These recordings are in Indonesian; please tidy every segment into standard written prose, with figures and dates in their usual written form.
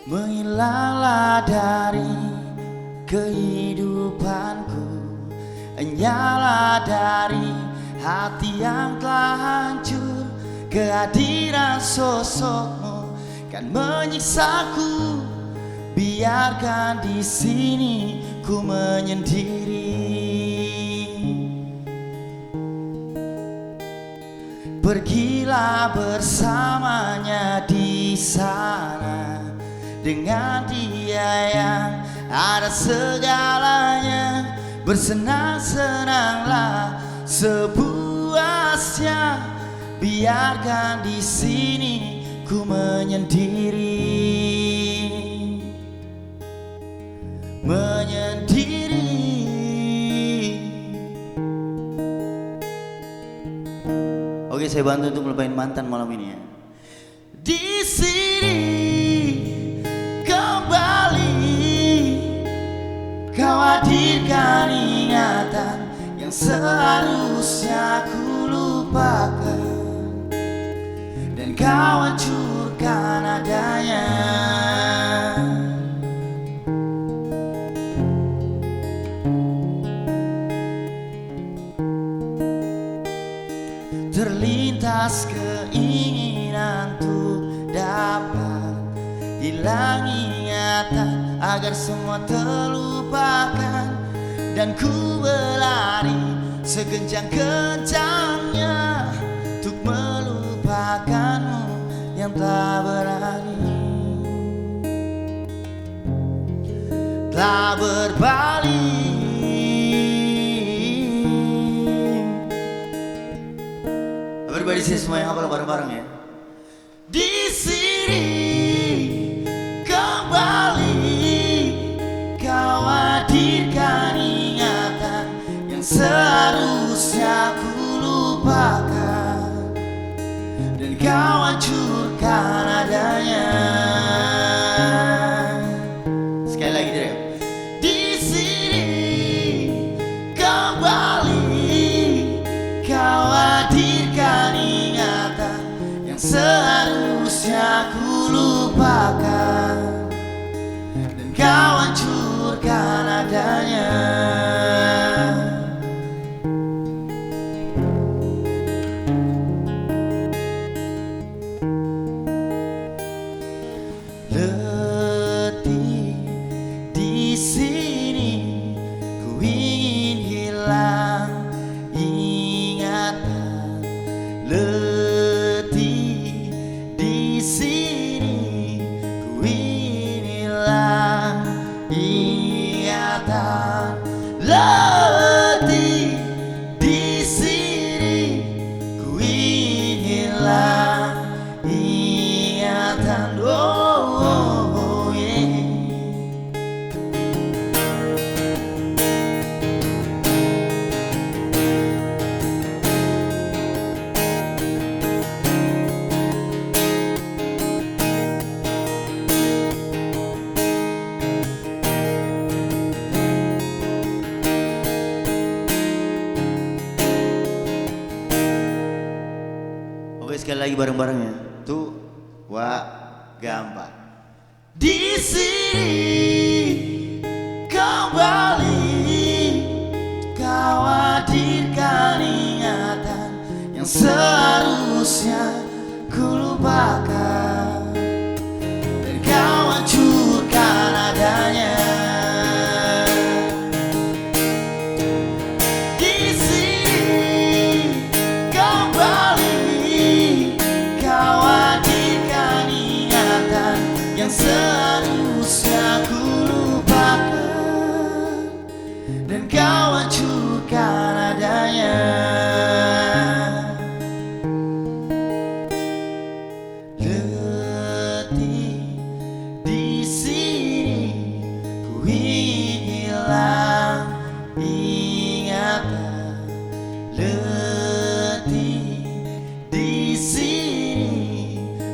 Menghilanglah dari kehidupanku, nyala dari hati yang telah hancur. Kehadiran sosokmu kan menyiksaku. Biarkan di sini ku menyendiri. Pergilah bersamanya di sana, dengan dia yang ada segalanya. Bersenang-senanglah sepuasnya. Biarkan di sini ku menyendiri. Oke, saya bantu untuk melupain mantan malam ini ya. Di sini kembali kau hadirkan ingatan yang seharusnya ku lupakan, dan kau hancurkan adanya. Terlintas keinginan untuk dapat hilang ingatan agar semua terlupakan, dan ku berlari sekencang-kencangnya untuk melupakanmu yang tak berani. Telah berbalik. Everybody say semuanya hafal bareng-bareng ya. Di sini kembali kau hadirkan ingatan yang seharusnya ku lupakan, dan kau hancurkan adanya. Sekali lagi deh. Di sini kembali kau hadirkan ingatan yang seharusnya ku lupakan, dan kau hancurkan adanya. Letih di sini ku ingin hilang ingatan. Letih di sini ku ingin hilang ingatan. Letih di sini ku ingin hilang ingatan. Oh, yeah. Oke, sekali lagi bareng-bareng ya. Tuh, gampang. Di sini kembali kau hadirkan ingatan yang seharusnya ku lupakan, dan kau hancurkan adanya. Seharusnya ku lupakan, dan kau hancurkan adanya. Letih di sini ku ingin hilang ingatan. Letih di sini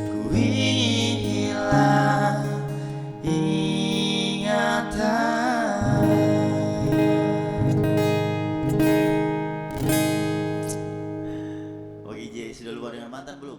ku ingin hilang ingatan. Oke J, sudah lupa dengan mantan belum?